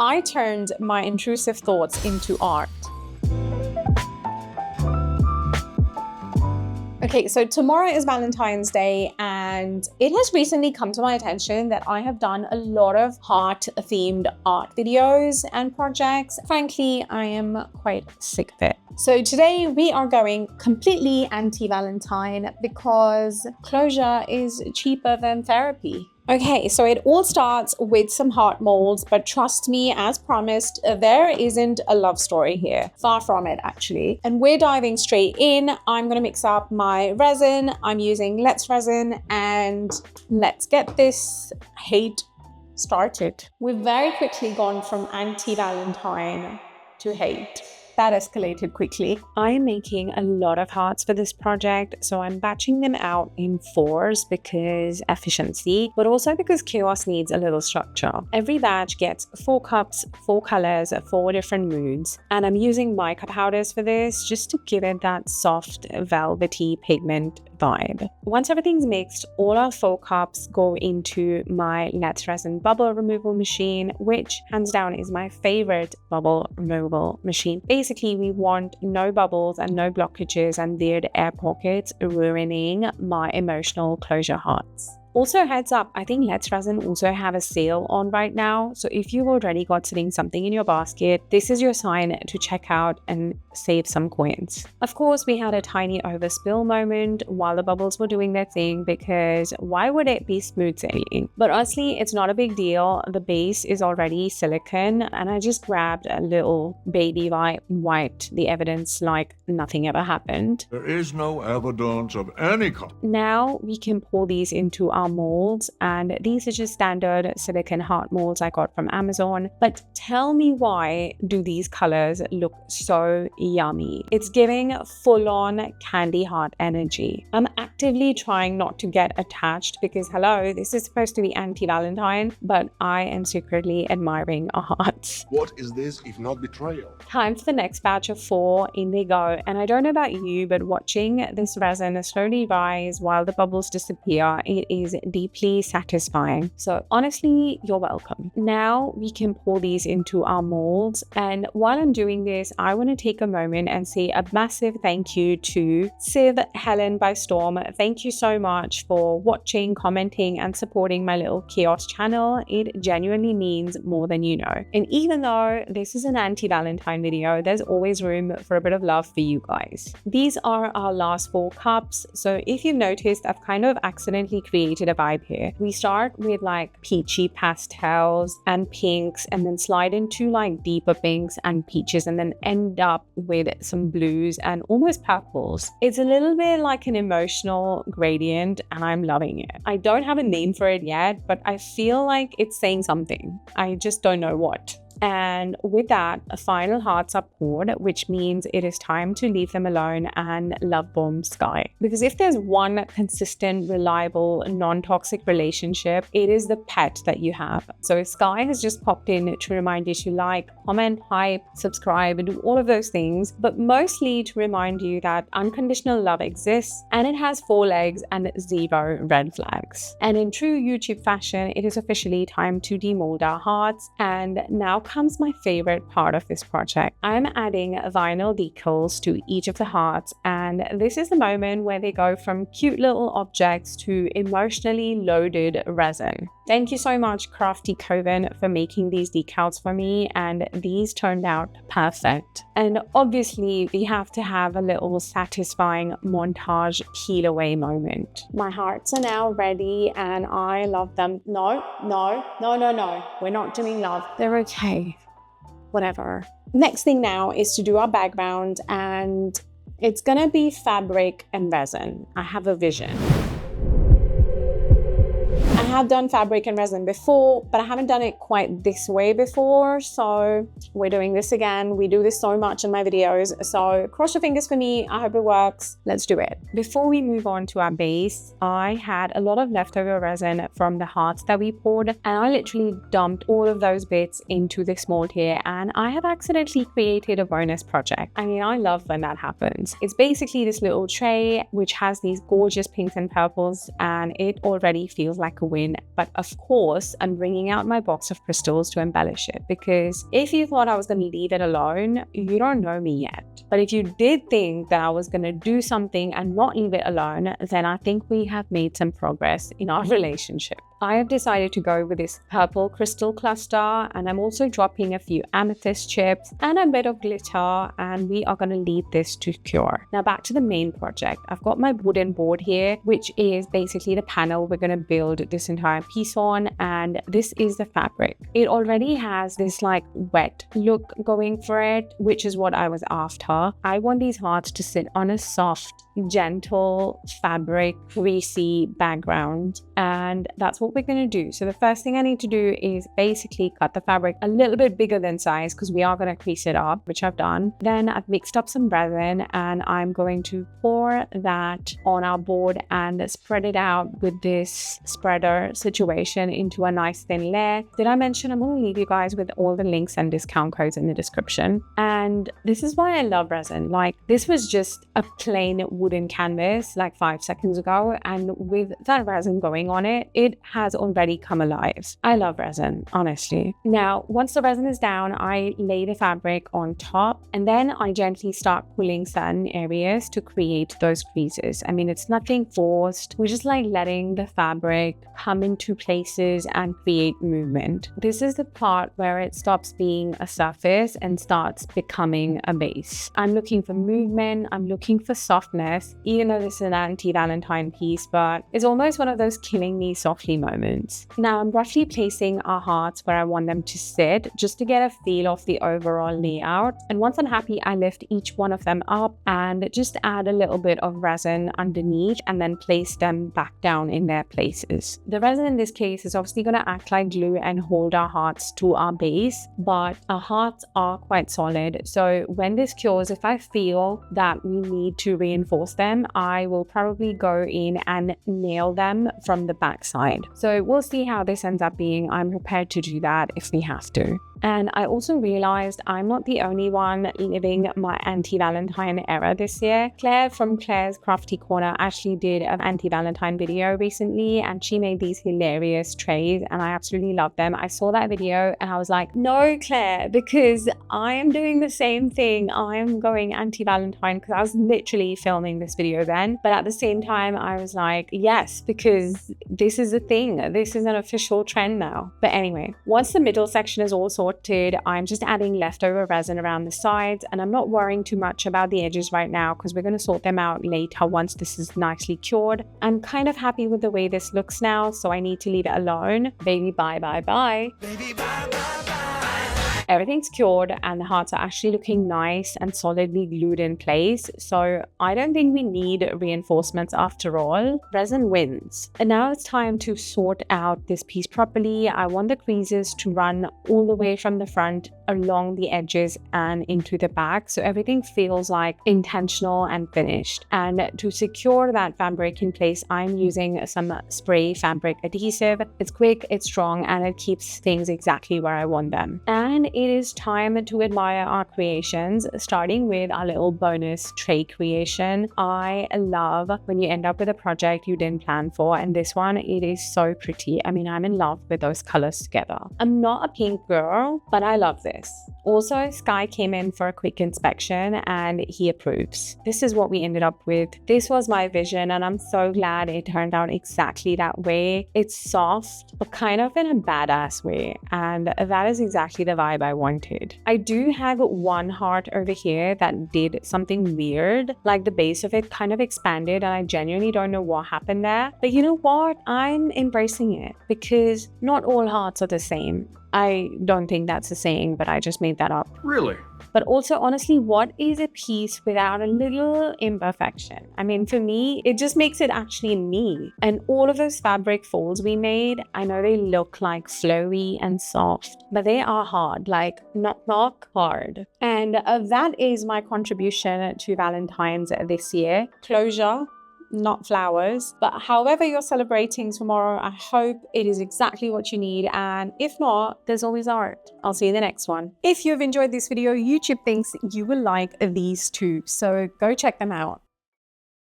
I turned my intrusive thoughts into art. Okay, so tomorrow is Valentine's Day, and it has recently come to my attention that I have done a lot of heart-themed art videos and projects. Frankly, I am quite sick of it. So today we are going completely anti-Valentine because closure is cheaper than therapy. Okay, so it all starts with some heart molds, but trust me, as promised, there isn't a love story here. Far from it, actually. And we're diving straight in. I'm gonna mix up my resin. I'm using Let's Resin, and let's get this hate started. We've very quickly gone from anti-Valentine to hate. That escalated quickly. I am making a lot of hearts for this project, so I'm batching them out in 4s because efficiency, but also because chaos needs a little structure. Every batch gets 4 cups, 4 colors, 4 different moods, and I'm using mica powders for this just to give it that soft, velvety pigment vibe. Once everything's mixed, all our 4 cups go into my Resin Bubble removal machine, which hands down is my favorite bubble removal machine. Basically, we want no bubbles and no blockages and weird air pockets ruining my emotional closure hearts. Also, heads up, I think Let's Resin also have a sale on right now. So if you've already got sitting something in your basket, this is your sign to check out and save some coins. Of course, we had a tiny overspill moment while the bubbles were doing their thing, because why would it be smooth sailing? But honestly, it's not a big deal. The base is already silicone, and I just grabbed a little baby wipe and wiped the evidence like nothing ever happened. There is no evidence of any kind. Now we can pour these into our molds, and these are just standard silicone heart molds I got from Amazon. But tell me, why do these colors look so yummy? It's giving full-on candy heart energy. I'm actively trying not to get attached because hello, this is supposed to be anti-Valentine, but I am secretly admiring our hearts. What is this if not betrayal? Time for the next batch of 4. In they go. And I don't know about you, but watching this resin slowly rise while the bubbles disappear, it is deeply satisfying. So honestly, you're welcome. Now we can pour these into our molds, and while I'm doing this, I want to take a moment and say a massive thank you to Civ Helen by Storm. Thank you so much for watching, commenting, and supporting my little chaos channel. It genuinely means more than you know. And even though this is an anti-Valentine video, there's always room for a bit of love for you guys. These are our last 4 cups. So if you've noticed, I've kind of accidentally created a vibe here. We start with like peachy pastels and pinks, and then slide into like deeper pinks and peaches, and then end up with some blues and almost purples. It's a little bit like an emotional gradient, and I'm loving it. I don't have a name for it yet, but I feel like it's saying something. I just don't know what. And with that, final hearts are poured, which means it is time to leave them alone and love bomb Sky. Because if there's one consistent, reliable, non-toxic relationship, it is the pet that you have. So Sky has just popped in to remind you to like, comment, hype, subscribe, and do all of those things, but mostly to remind you that unconditional love exists, and it has 4 legs and 0 red flags. And in true YouTube fashion, it is officially time to demold our hearts. And now comes my favorite part of this project. I'm adding vinyl decals to each of the hearts, and this is the moment where they go from cute little objects to emotionally loaded resin. Thank you so much, Crafty Coven, for making these decals for me, and these turned out perfect. And obviously, we have to have a little satisfying montage peel away moment. My hearts are now ready, and I love them. No. We're not doing love. They're okay. Whatever. Next thing now is to do our background, and it's gonna be fabric and resin. I have a vision. I have done fabric and resin before, but I haven't done it quite this way before, so we're doing this again. We do this so much in my videos, so cross your fingers for me. I hope it works. Let's do it. Before we move on to our base, I had a lot of leftover resin from the hearts that we poured, and I literally dumped all of those bits into this mold here, and I have accidentally created a bonus project. I mean, I love when that happens. It's basically this little tray which has these gorgeous pinks and purples, and it already feels like a win in. But of course, I'm bringing out my box of crystals to embellish it, because if you thought I was going to leave it alone, you don't know me yet. But if you did think that I was going to do something and not leave it alone, then I think we have made some progress in our relationship. I have decided to go with this purple crystal cluster, and I'm also dropping a few amethyst chips and a bit of glitter, and we are going to leave this to cure. Now back to the main project. I've got my wooden board here, which is basically the panel we're going to build this entire piece on, and this is the fabric. It already has this like wet look going for it, which is what I was after. I want these hearts to sit on a soft, gentle fabric, greasy background, and that's what we're going to do. So the first thing I need to do is basically cut the fabric a little bit bigger than size, because we are going to crease it up, which I've done. Then I've mixed up some resin, and I'm going to pour that on our board and spread it out with this spreader situation into a nice thin layer. Did I mention I'm going to leave you guys with all the links and discount codes in the description? And this is why I love resin. Like, this was just a plain wooden canvas like 5 seconds ago, and with that resin going on it, it has already come alive. I love resin, honestly. Now, once the resin is down, I lay the fabric on top, and then I gently start pulling certain areas to create those creases. I mean, it's nothing forced. We're just like letting the fabric come into places and create movement. This is the part where it stops being a surface and starts becoming a base. I'm looking for movement. I'm looking for softness, even though this is an anti-Valentine piece, but it's almost one of those killing me softly moments. Now I'm roughly placing our hearts where I want them to sit, just to get a feel of the overall layout. And once I'm happy, I lift each one of them up and just add a little bit of resin underneath, and then place them back down in their places. The resin in this case is obviously going to act like glue and hold our hearts to our base, but our hearts are quite solid. So when this cures, if I feel that we need to reinforce them, I will probably go in and nail them from the back side. So we'll see how this ends up being. I'm prepared to do that if we have to. And I also realized I'm not the only one living my anti-Valentine era this year. Claire from Claire's Crafty Corner actually did an anti-Valentine video recently, and she made these hilarious trays, and I absolutely love them. I saw that video and I was like, no, Claire, because I am doing the same thing. I am going anti-Valentine, because I was literally filming this video then. But at the same time, I was like, yes, because this is a thing. This is an official trend now. But anyway, once the middle section is all sorted, I'm just adding leftover resin around the sides, and I'm not worrying too much about the edges right now, because we're going to sort them out later once this is nicely cured. I'm kind of happy with the way this looks now, so I need to leave it alone. Baby, bye, bye, bye. Baby, bye, bye, bye. Everything's cured, and the hearts are actually looking nice and solidly glued in place, so I don't think we need reinforcements after all. Resin wins. And now it's time to sort out this piece properly. I want the creases to run all the way from the front, along the edges, and into the back, so everything feels like intentional and finished. And to secure that fabric in place, I'm using some spray fabric adhesive. It's quick, it's strong, and it keeps things exactly where I want them. And it is time to admire our creations, starting with our little bonus tray creation. I love when you end up with a project you didn't plan for, and this one, it is so pretty. I mean, I'm in love with those colors together. I'm not a pink girl, but I love this. Also, Sky came in for a quick inspection and he approves. This is what we ended up with. This was my vision, and I'm so glad it turned out exactly that way. It's soft, but kind of in a badass way, and that is exactly the vibe I wanted. I do have one heart over here that did something weird, like the base of it kind of expanded, and I genuinely don't know what happened there. But you know what? I'm embracing it, because not all hearts are the same. I don't think that's a saying, but I just made that up. Really? But also, honestly, what is a piece without a little imperfection? I mean, for me, it just makes it actually me. And all of those fabric folds we made, I know they look like flowy and soft, but they are hard, like knock hard. And that is my contribution to Valentine's this year. Closure, not flowers. But however you're celebrating tomorrow, I hope it is exactly what you need, and if not, there's always art. I'll see you in the next one. If you've enjoyed this video, YouTube thinks you will like these too, so go check them out.